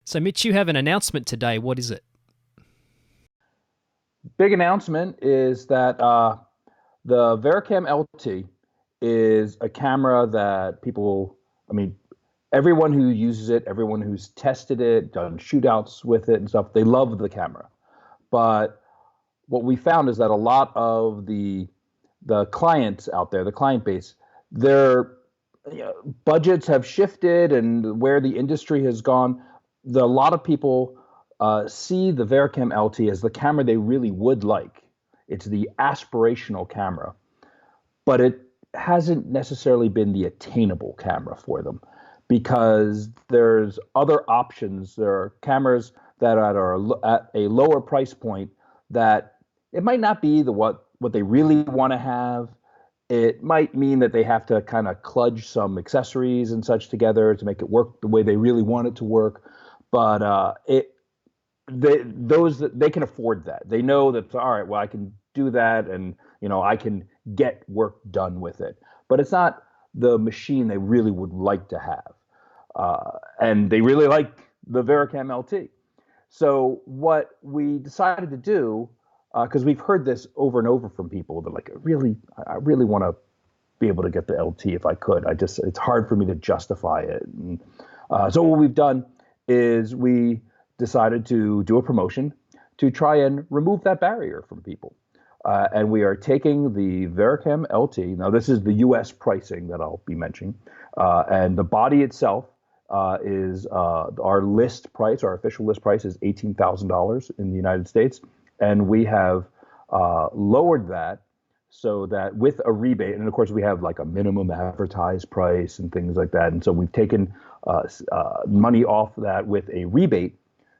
So, Mitch, you have an announcement today. What is it? Big announcement is that the Varicam LT is a camera that people, I mean, everyone who uses it, everyone who's tested it, done shootouts with it and stuff, they love the camera. But what we found is that a lot of the clients out there, the client base, their budgets have shifted and where the industry has gone. A lot of people see the Varicam LT as the camera they really would like. It's the aspirational camera, but it hasn't necessarily been the attainable camera for them because there's other options. There are cameras that are at a lower price point that it might not be what they really want to have. It might mean that they have to kind of kludge some accessories and such together to make it work the way they really want it to work. But they can afford that. They know that, all right, well, I can do that, and I can get work done with it. But it's not the machine they really would like to have, and they really like the Varicam LT. So what we decided to do, because we've heard this over and over from people, that like, I really want to be able to get the LT if I could. It's hard for me to justify it. And, so what we've done is we decided to do a promotion to try and remove that barrier from people. And we are taking the Varicam LT. Now, this is the US pricing that I'll be mentioning. And the body itself is our list price, our official list price is $18,000 in the United States. And we have lowered that so that with a rebate, and of course we have like a minimum advertised price and things like that. And so we've taken money off that with a rebate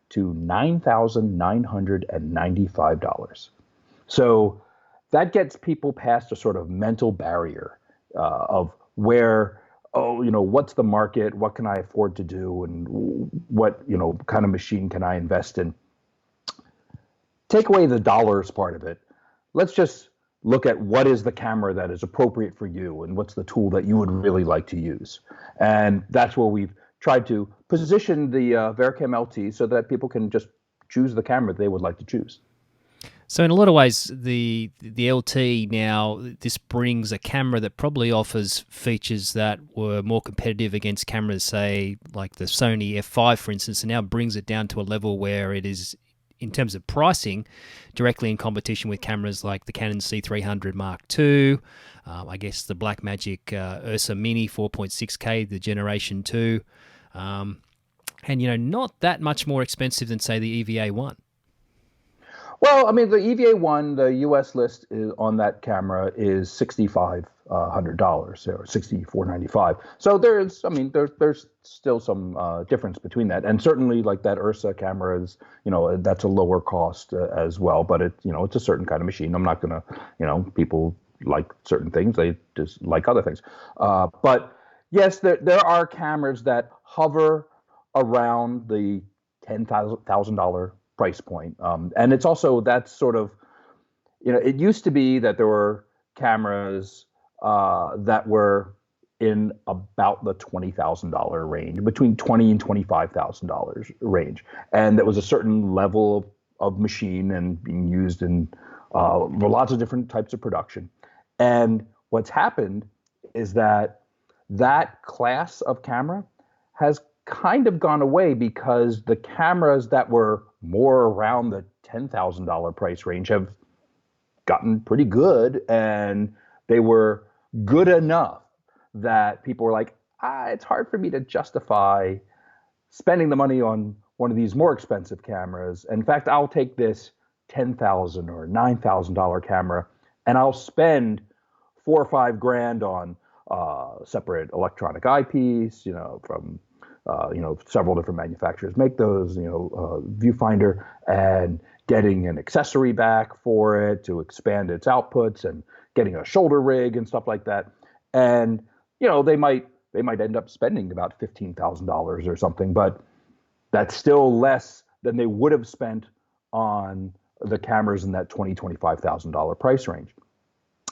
to $9,995. So that gets people past a sort of mental barrier of where, what's the market? What can I afford to do? And what, kind of machine can I invest in? Take away the dollars part of it. Let's just look at what is the camera that is appropriate for you and what's the tool that you would really like to use. And that's where we've tried to position the Varicam LT so that people can just choose the camera they would like to choose. So in a lot of ways, the LT now, this brings a camera that probably offers features that were more competitive against cameras, say, like the Sony F5, for instance, and now brings it down to a level where it is, in terms of pricing, directly in competition with cameras like the Canon C300 Mark II, I guess the Blackmagic Ursa Mini 4.6K, the Generation 2, and, not that much more expensive than, say, the EVA-1. Well, I mean, the EVA-1, the U.S. list on that camera is $6,500 or $6,495. So there's still some difference between that, and certainly like that Ursa camera is, that's a lower cost as well. But it's a certain kind of machine. I'm not gonna, people like certain things, they just like other things. But yes, there are cameras that hover around the $10,000 price point. And it's also that's sort of, it used to be that there were cameras that were in about the $20,000 range, between $20,000 and $25,000 range. And that was a certain level of machine and being used in lots of different types of production. And what's happened is that class of camera has kind of gone away because the cameras that were more around the $10,000 price range have gotten pretty good, and they were good enough that people were like, it's hard for me to justify spending the money on one of these more expensive cameras. In fact, I'll take this $10,000 or $9,000 camera and I'll spend $4 or $5 on separate electronic eyepiece, from several different manufacturers make those, viewfinder, and getting an accessory back for it to expand its outputs and getting a shoulder rig and stuff like that. And, they might end up spending about $15,000 or something, but that's still less than they would have spent on the cameras in that $20,000-$25,000 price range.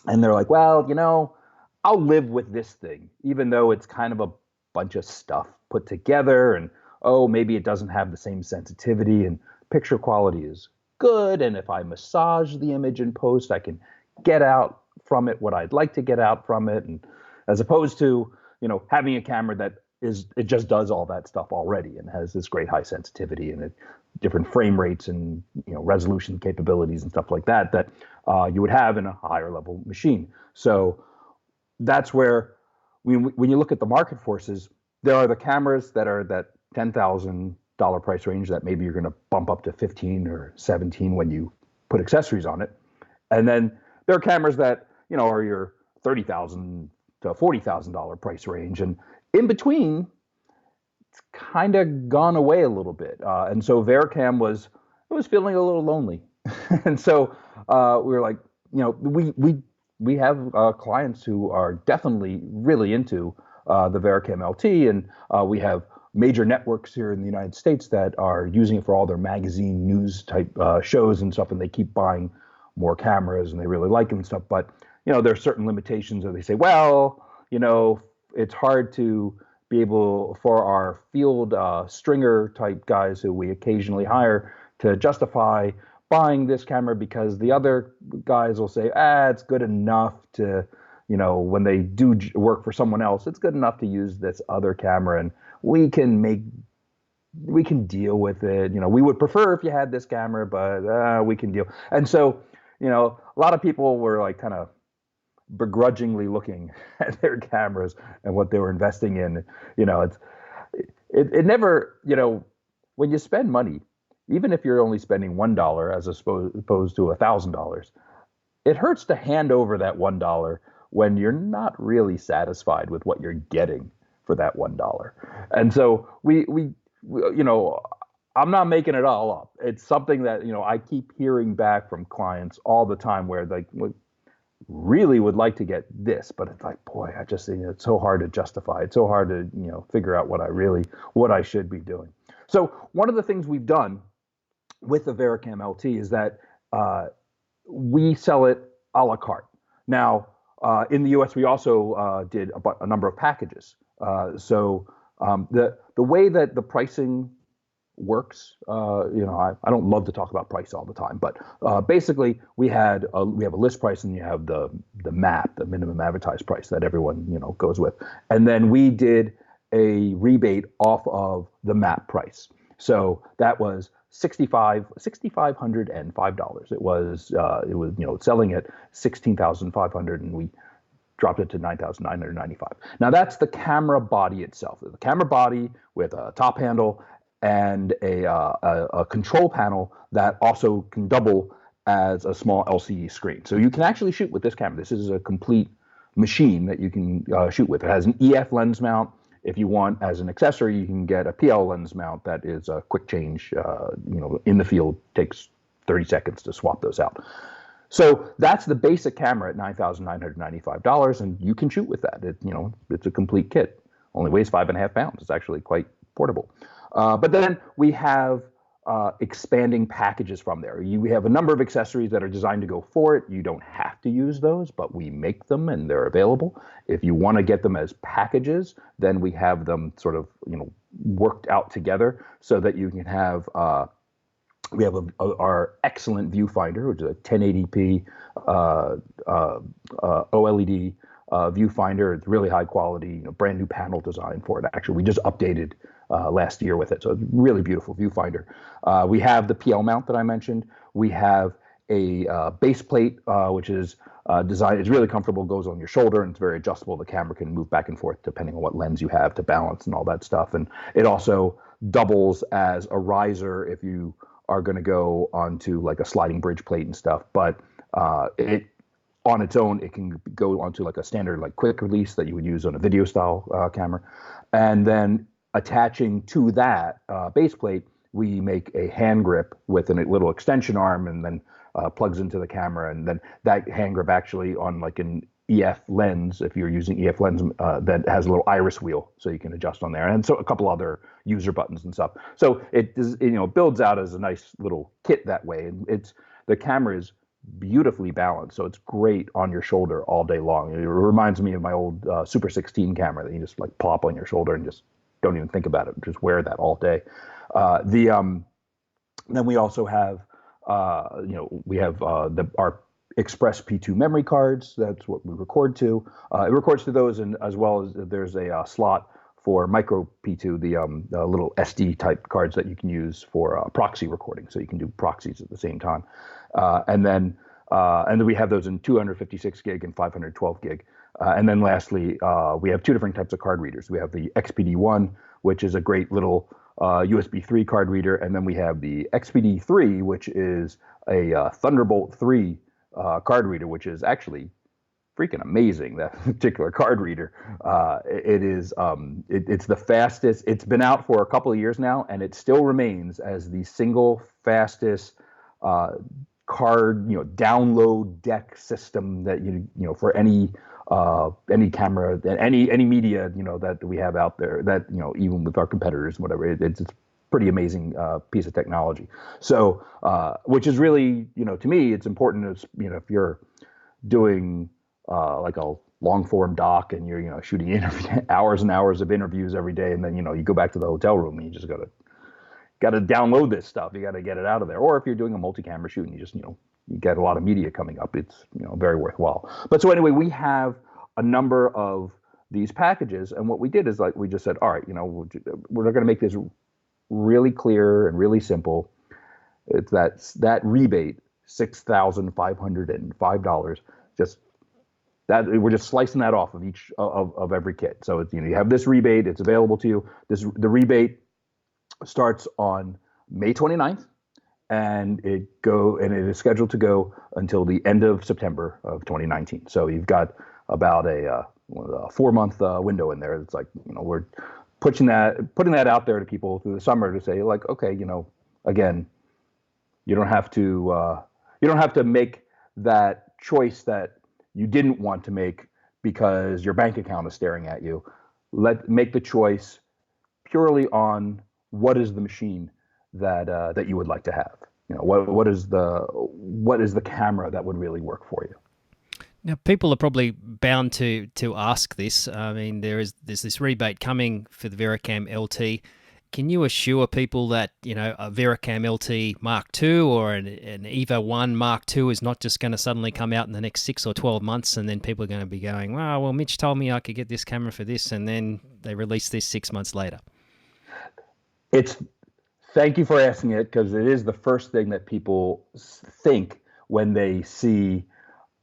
And they're like, well, I'll live with this thing, even though it's kind of a bunch of stuff put together, and oh, maybe it doesn't have the same sensitivity and picture quality is good. And if I massage the image in post, I can get out from it what I'd like to get out from it. And as opposed to, having a camera that it just does all that stuff already and has this great high sensitivity and different frame rates and resolution capabilities and stuff like that you would have in a higher level machine. So that's where when you look at the market forces, there are the cameras that are that $10,000 price range that maybe you're going to bump up to 15 or 17 when you put accessories on it, and then there are cameras that are your $30,000 to $40,000 price range, and in between, it's kind of gone away a little bit. And so Varicam was feeling a little lonely, and so we were like, we have clients who are definitely really into the Varicam LT, and we have major networks here in the United States that are using it for all their magazine news type shows and stuff, and they keep buying more cameras and they really like them and stuff. But there are certain limitations where they say, well, it's hard to be able for our field stringer type guys who we occasionally hire to justify buying this camera because the other guys will say, it's good enough to, when they do work for someone else, it's good enough to use this other camera and we can deal with it. We would prefer if you had this camera, but we can deal. And so, a lot of people were like kind of begrudgingly looking at their cameras and what they were investing in. It never, when you spend money, even if you're only spending $1 as opposed to $1,000, it hurts to hand over that $1 when you're not really satisfied with what you're getting for that $1. And so I'm not making it all up. It's something that, I keep hearing back from clients all the time where they really would like to get this, but it's like, boy, I just think it's so hard to justify. It's so hard to, figure out what I should be doing. So one of the things we've done with the Varicam LT is that we sell it a la carte. Now, in the US, we also did a number of packages. So the way that the pricing works, I don't love to talk about price all the time, but basically we have a list price and you have the MAP, the minimum advertised price that everyone goes with, and then we did a rebate off of the MAP price. So that was $6,505. It was selling at $16,500 and we dropped it to $9,995. Now that's the camera body itself. The camera body with a top handle and a control panel that also can double as a small LCD screen. So you can actually shoot with this camera. This is a complete machine that you can shoot with. It has an EF lens mount. If you want, as an accessory, you can get a PL lens mount that is a quick change. In the field, takes 30 seconds to swap those out. So that's the basic camera at $9,995, and you can shoot with that. It's a complete kit. Only weighs 5.5 pounds. It's actually quite portable. But then we have expanding packages from there. We have a number of accessories that are designed to go for it. You don't have to use those, but we make them and they're available. If you want to get them as packages, then we have them sort of worked out together so that you can have. We have our excellent viewfinder, which is a 1080p OLED viewfinder. It's really high quality, brand new panel design for it. Actually, we just updated last year with it, so it's a really beautiful viewfinder. We have the PL mount that I mentioned. We have a base plate, which is designed. It's really comfortable, goes on your shoulder, and it's very adjustable. The camera can move back and forth depending on what lens you have to balance and all that stuff. And it also doubles as a riser if you are going to go onto like a sliding bridge plate and stuff. But it on its own, it can go onto like a standard like quick release that you would use on a video style camera. And then attaching to that base plate, we make a hand grip with a little extension arm and then plugs into the camera. And then that hand grip actually on like an EF lens, if you're using EF lens, that has a little iris wheel so you can adjust on there. And so a couple other user buttons and stuff. So it builds out as a nice little kit that way. And the camera is beautifully balanced, so it's great on your shoulder all day long. It reminds me of my old Super 16 camera that you just like plop on your shoulder and just don't even think about it. Just wear that all day. Then we also have, we have our Express P2 memory cards. That's what we record to. It records to those, and as well as there's a slot for micro P2, the little SD type cards that you can use for proxy recording. So you can do proxies at the same time. And then we have those in 256 gig and 512 gig. And then lastly, we have two different types of card readers. We have the XPD1, which is a great little USB 3 card reader. And then we have the XPD3, which is a Thunderbolt 3 card reader, which is actually freaking amazing, that particular card reader. It's the fastest. It's been out for a couple of years now, and it still remains as the single fastest card, download deck system that for any camera, any media, that we have out there, that even with our competitors and whatever, it's pretty amazing piece of technology. So which is really, to me, it's important as if you're doing like a long form doc and you're shooting hours and hours of interviews every day, and then you go back to the hotel room and you just got to download this stuff. You got to get it out of there. Or if you're doing a multi-camera shoot and you just you get a lot of media coming up, it's very worthwhile. But so anyway, we have a number of these packages, and what we did is we just said, all right, we're going to make this really clear and really simple. It's that rebate, $6,505, just that we're just slicing that off of each of every kit. So it's, you have this rebate, it's available to you. The rebate starts on May 29th, and it is scheduled to go until the end of September of 2019. So you've got about a 4-month window in there. It's like, we're putting that out there to people through the summer to say, like, okay, again, you don't have to make that choice that you didn't want to make because your bank account is staring at you. Make the choice purely on what is the machine that you would like to have. What is the camera that would really work for you. Now, people are probably bound to ask this. I mean, there's this rebate coming for the Varicam LT. Can you assure people that a Varicam LT Mark II or an EVO 1 Mark II is not just going to suddenly come out in the next 6 or 12 months, and then people are going to be going, well, Mitch told me I could get this camera for this, and then they release this 6 months later? Thank you for asking it, because it is the first thing that people think when they see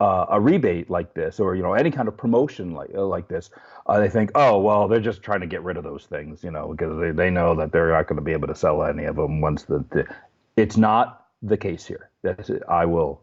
a rebate like this, or any kind of promotion like this. They think, oh well, they're just trying to get rid of those things, because they know that they're not going to be able to sell any of them once It's not the case here. I will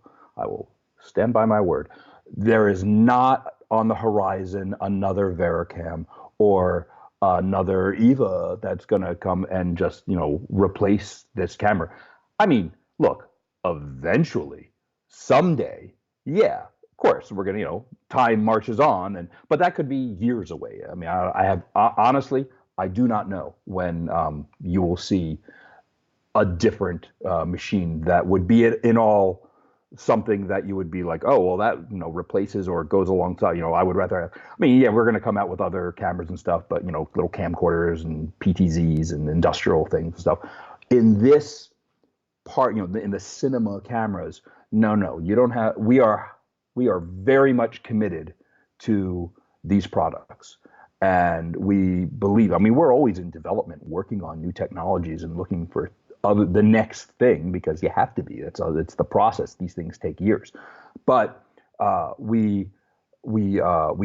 stand by my word. There is not on the horizon another Varicam or another Eva that's going to come and just replace this camera. I mean, look, eventually, someday, yeah, of course, we're going to, time marches on, but that could be years away. I mean, honestly, I do not know when you will see a different machine that would be in all something that you would be like, oh, well, that replaces or goes alongside. I would rather have. I mean, yeah, we're going to come out with other cameras and stuff, but little camcorders and PTZs and industrial things and stuff. In this part, in the cinema cameras, no, you don't have. We are very much committed to these products, and we believe. I mean, we're always in development, working on new technologies and looking for the next thing, because you have to be. It's the process. These things take years, but we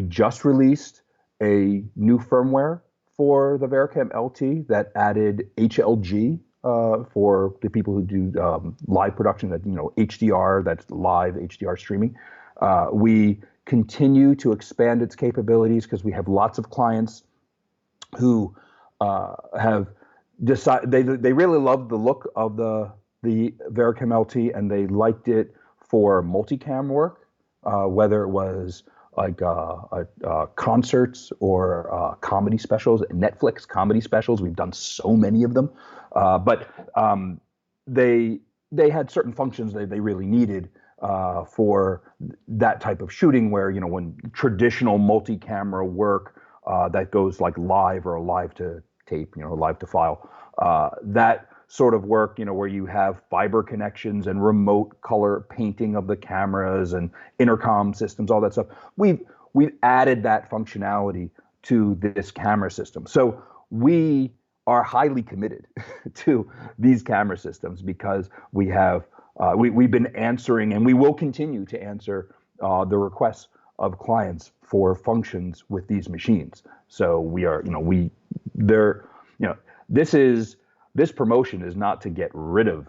just released a new firmware for the Varicam LT that added HLG for the people who do live production. That HDR, that's live HDR streaming. We continue to expand its capabilities because we have lots of clients who have decided they really loved the look of the Varicam LT, and they liked it for multicam work, whether it was like concerts or comedy specials, Netflix comedy specials. We've done so many of them, but they had certain functions that they really needed for that type of shooting, where when traditional multi-camera work that goes like live or live to tape, live to file. That sort of work, where you have fiber connections and remote color painting of the cameras and intercom systems, all that stuff. We've added that functionality to this camera system. So we are highly committed to these camera systems because we've been answering, and we will continue to answer the requests of clients for functions with these machines. So we are, this promotion is not to get rid of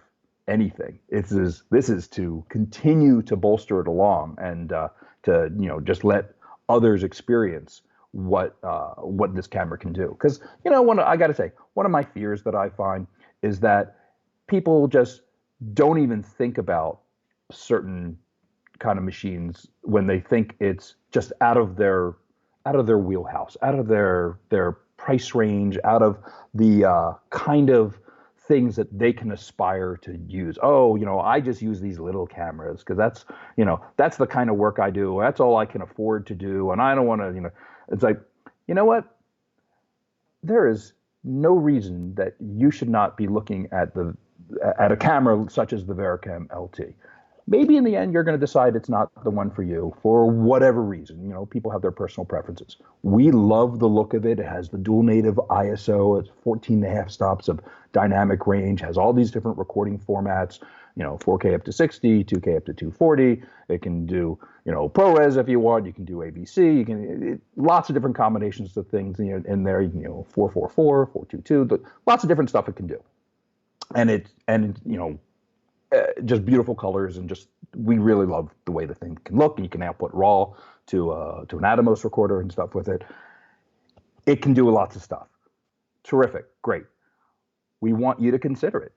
anything. This is to continue to bolster it along and to just let others experience what this camera can do. Because I got to say, one of my fears that I find is that people just don't even think about certain kind of machines when they think it's just out of their wheelhouse, out of their price range, out of the kind of things that they can aspire to use. Oh, I just use these little cameras because that's the kind of work I do. That's all I can afford to do, and I don't want to. It's like, you know what? There is no reason that you should not be looking at a camera such as the Varicam LT. Maybe in the end, you're going to decide it's not the one for you for whatever reason. People have their personal preferences. We love the look of it. It has the dual native ISO. It's 14 and a half stops of dynamic range, has all these different recording formats, 4K up to 60, 2K up to 240. It can do, ProRes if you want. You can do ABC. You can lots of different combinations of things in there. You can, 444, 422, lots of different stuff it can do. And just beautiful colors, and just we really love the way the thing can look. And you can output RAW to an Atomos recorder and stuff with it. It can do lots of stuff. Terrific, great. We want you to consider it.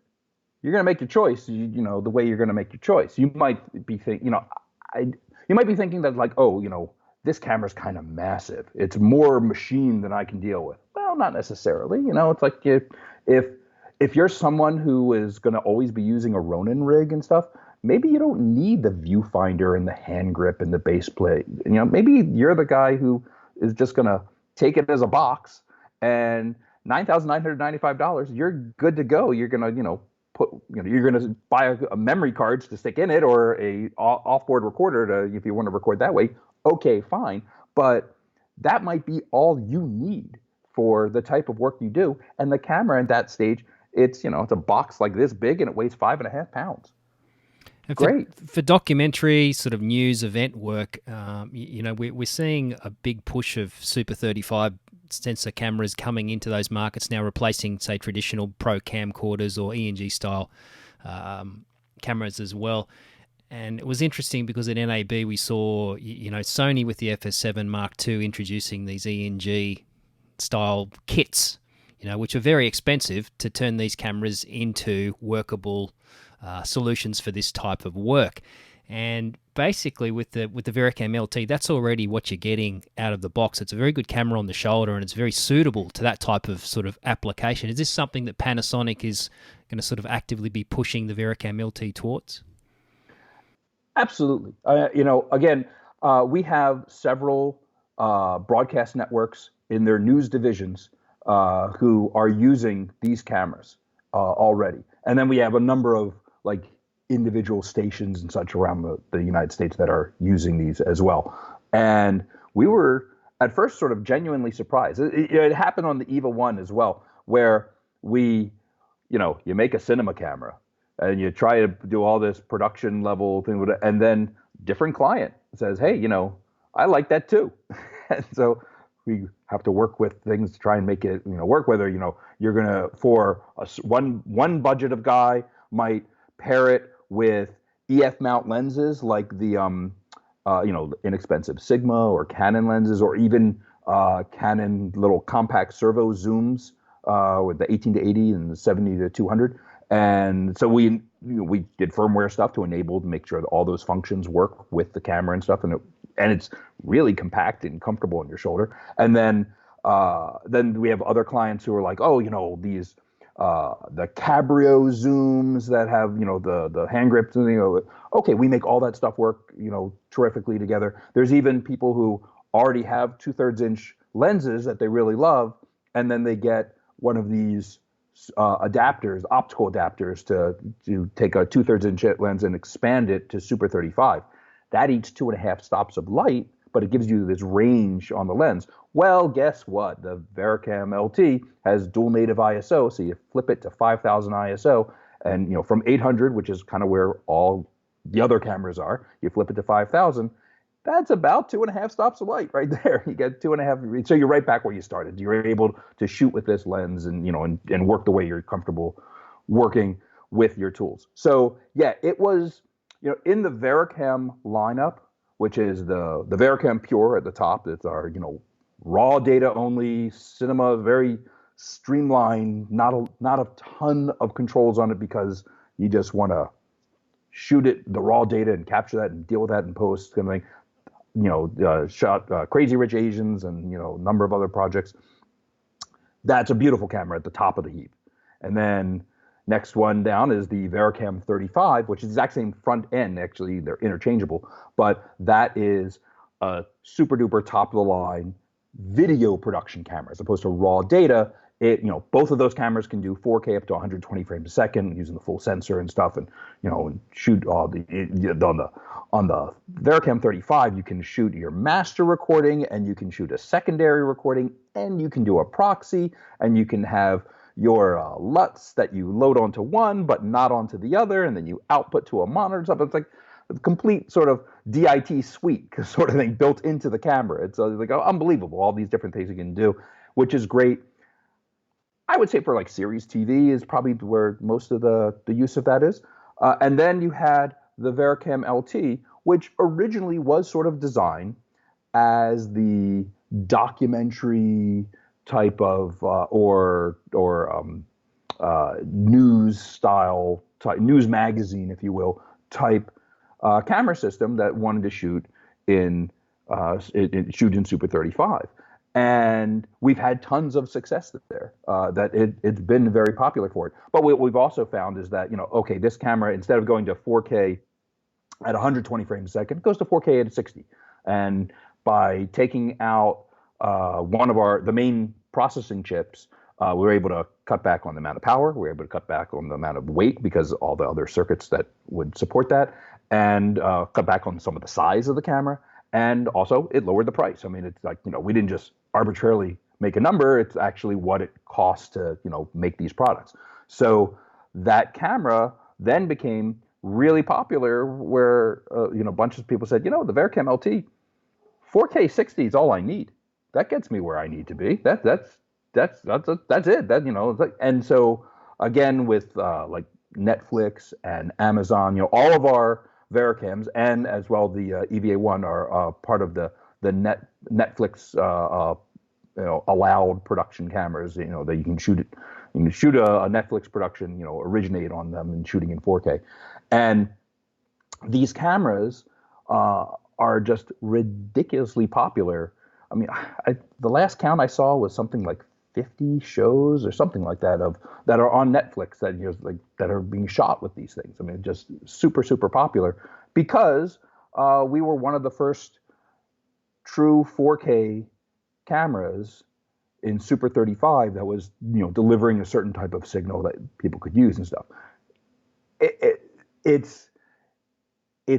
You're going to make your choice. The way you're going to make your choice. You might be thinking, you might be thinking that like, oh, this camera's kind of massive. It's more machine than I can deal with. Well, not necessarily. It's like if you're someone who is going to always be using a Ronin rig and stuff, maybe you don't need the viewfinder and the hand grip and the base plate. Maybe you're the guy who is just going to take it as a box, and $9,995, you're good to go. You're going to, you're going to buy a memory cards to stick in it, or a off-board recorder if you want to record that way. Okay, fine. But that might be all you need for the type of work you do. And the camera at that stage, it's a box like this big, and it weighs 5.5 pounds. And Great. For documentary sort of news event work, we're seeing a big push of Super 35 sensor cameras coming into those markets now, replacing, say, traditional pro camcorders or ENG style cameras as well. And it was interesting because at NAB we saw, Sony with the FS7 Mark II introducing these ENG style kits, which are very expensive to turn these cameras into workable solutions for this type of work. And basically with the Varicam LT, that's already what you're getting out of the box. It's a very good camera on the shoulder, and it's very suitable to that type of sort of application. Is this something that Panasonic is going to sort of actively be pushing the Varicam LT towards? Absolutely. Again, we have several broadcast networks in their news divisions who are using these cameras already. And then we have a number of like individual stations and such around the United States that are using these as well. And we were at first sort of genuinely surprised. It happened on the EVA 1 as well, where you make a cinema camera and you try to do all this production level thing with it, and then different client says, hey, I like that too. And so we have to work with things to try and make it work, whether you're gonna, for one budget of guy might pair it with EF mount lenses like the inexpensive Sigma or Canon lenses, or even Canon little compact servo zooms with the 18 to 80 and the 70 to 200. And so we did firmware stuff to make sure that all those functions work with the camera and stuff, and it's really compact and comfortable on your shoulder. And then we have other clients who are like, these the Cabrio zooms that have the hand grips, and okay, we make all that stuff work terrifically together. There's even people who already have 2/3 inch lenses that they really love, and then they get one of these adapters, optical adapters, to take a 2/3 inch lens and expand it to Super 35. That eats 2.5 stops of light, but it gives you this range on the lens. Well, guess what? The Varicam LT has dual native ISO, so you flip it to 5,000 ISO, and from 800, which is kind of where all the other cameras are, you flip it to 5,000. That's about 2.5 stops of light right there. You get 2.5, so you're right back where you started. You're able to shoot with this lens and work the way you're comfortable working with your tools. So yeah, it was in the Varicam lineup, which is the Varicam Pure at the top. It's our raw data only cinema, very streamlined, not a ton of controls on it because you just want to shoot it, the raw data, and capture that and deal with that in post, kind of thing. Shot Crazy Rich Asians and a number of other projects. That's a beautiful camera at the top of the heap. And then next one down is the Varicam 35, which is the exact same front end. Actually, they're interchangeable, but that is a super duper top of the line video production camera as opposed to raw data. Both of those cameras can do 4K up to 120 frames a second using the full sensor and stuff, and and shoot all on the Varicam 35. You can shoot your master recording, and you can shoot a secondary recording, and you can do a proxy, and you can have your LUTs that you load onto one but not onto the other, and then you output to a monitor. Stuff. It's like a complete sort of DIT suite sort of thing built into the camera. It's like unbelievable, all these different things you can do, which is great. I would say for like series TV is probably where most of the use of that is. And then you had the Varicam LT, which originally was sort of designed as the documentary type of news style type, news magazine, if you will, type camera system that wanted to shoot in Super 35. And we've had tons of success there. That it's been very popular for it. But what we've also found is that okay, this camera, instead of going to 4K at 120 frames a second, it goes to 4K at 60. And by taking out one of the main processing chips, we were able to cut back on the amount of power. We were able to cut back on the amount of weight because all the other circuits that would support that, and cut back on some of the size of the camera. And also, it lowered the price. I mean, it's like, we didn't just arbitrarily make a number. It's actually what it costs to, make these products. So that camera then became really popular where, a bunch of people said, the Varicam LT, 4K 60 is all I need. That gets me where I need to be. That's it. That, and so again, with like Netflix and Amazon, all of our Varicams and as well the EVA1 are part of the Netflix allowed production cameras. That you can shoot it. You can shoot a Netflix production. Originate on them and shooting in 4K, and these cameras are just ridiculously popular. I mean, the last count I saw was something like 50 shows or something like that that are on Netflix that are being shot with these things. I mean, just super, super popular because we were one of the first true 4K cameras in Super 35 that was, delivering a certain type of signal that people could use and stuff. It's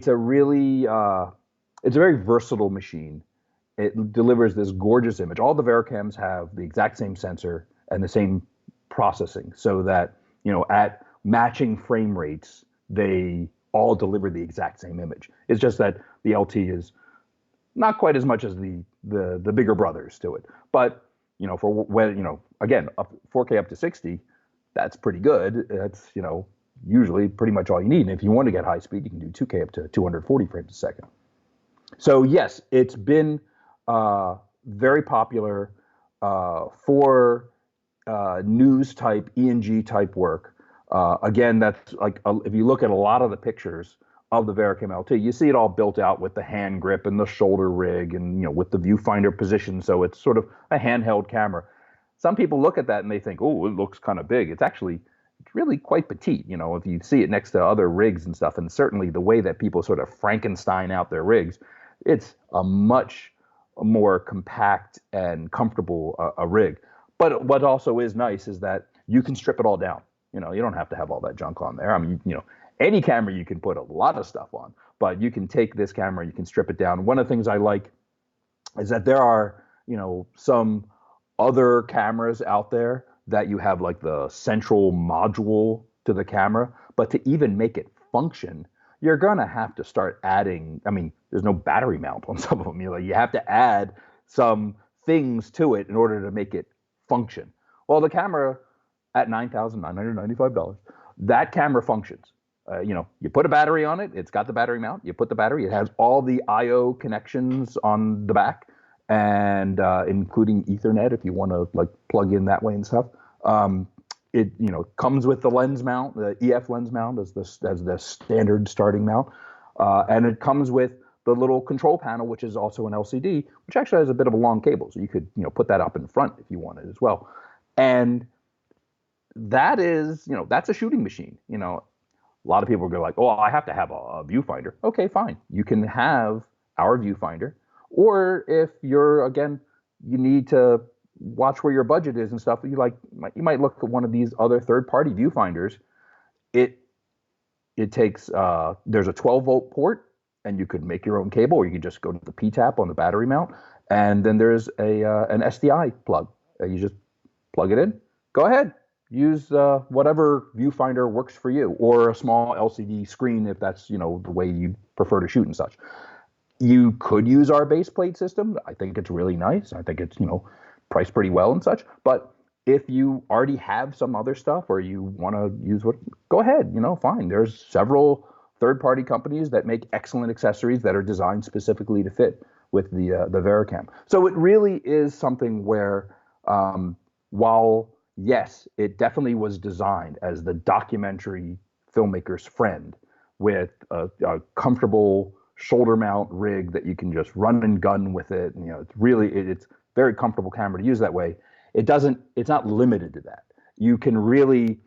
a really, it's a very versatile machine. It delivers this gorgeous image. All the Varicams have the exact same sensor and the same processing, so that at matching frame rates, they all deliver the exact same image. It's just that the LT is not quite as much as the bigger brothers to it. But for when again, 4K up to 60, that's pretty good. That's usually pretty much all you need. And if you want to get high speed, you can do 2K up to 240 frames a second. So yes, it's been very popular for news type, ENG type work. Again, that's like if you look at a lot of the pictures of the Varicam LT, you see it all built out with the hand grip and the shoulder rig and with the viewfinder position. So it's sort of a handheld camera. Some people look at that and they think, oh, it looks kind of big. It's really quite petite. If you see it next to other rigs and stuff, and certainly the way that people sort of Frankenstein out their rigs, it's a much more compact and comfortable a rig. But what also is nice is that you can strip it all down. You don't have to have all that junk on there. I mean, any camera you can put a lot of stuff on, but you can take this camera, you can strip it down. One of the things I like is that there are, some other cameras out there that you have like the central module to the camera, but to even make it function, you're gonna have to start adding. I mean, there's no battery mount on some of them. You have to add some things to it in order to make it function. Well, the camera at $9,995, that camera functions. You put a battery on it. It's got the battery mount. You put the battery. It has all the I/O connections on the back, and including Ethernet if you want to like plug in that way and stuff. It comes with the lens mount, the EF lens mount as the standard starting mount, and it comes with the little control panel, which is also an LCD, which actually has a bit of a long cable, so you could put that up in front if you wanted as well. And that is that's a shooting machine. A lot of people go like, oh, I have to have a viewfinder. Okay, fine. You can have our viewfinder. Or if you need to watch where your budget is and stuff, you might look at one of these other third-party viewfinders. It takes, there's a 12-volt port, and you could make your own cable, or you could just go to the P-tap on the battery mount. And then there's an SDI plug. You just plug it in. Go ahead. Use whatever viewfinder works for you, or a small LCD screen if that's the way you prefer to shoot and such. You could use our base plate system. I think it's really nice. I think it's priced pretty well and such. But if you already have some other stuff, or you want to use go ahead. Fine. There's several third-party companies that make excellent accessories that are designed specifically to fit with the Varicam. So it really is something where, while yes, it definitely was designed as the documentary filmmaker's friend with a comfortable shoulder mount rig that you can just run and gun with it. And, it's very comfortable camera to use that way. It's not limited to that. You can really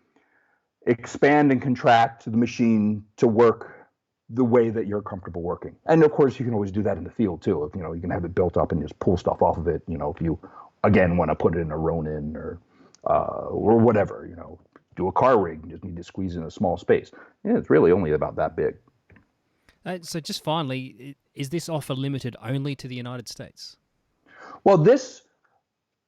expand and contract the machine to work the way that you're comfortable working. And of course, you can always do that in the field too. If you can have it built up and just pull stuff off of it. If you again want to put it in a Ronin or whatever, do a car rig, you just need to squeeze in a small space. It's really only about that big. So just finally, is this offer limited only to the United States? Well,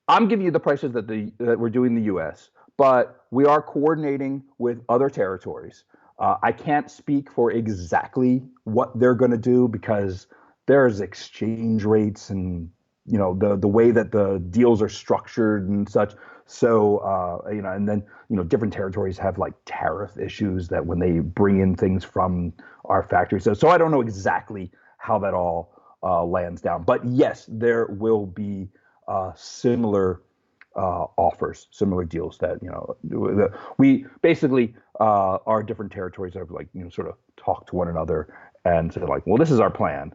I'm giving you the prices that we're doing in the U.S., but we are coordinating with other territories. I can't speak for exactly what they're going to do because there's exchange rates and the way that the deals are structured and such. So and then different territories have like tariff issues that when they bring in things from our factory. So I don't know exactly how that all lands down. But yes, there will be similar offers, similar deals that we basically our different territories have sort of talked to one another and said like, well, this is our plan,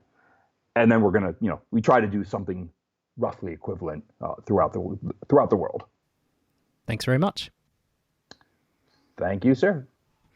and then we're gonna we try to do something roughly equivalent throughout the world. Thanks very much. Thank you, sir.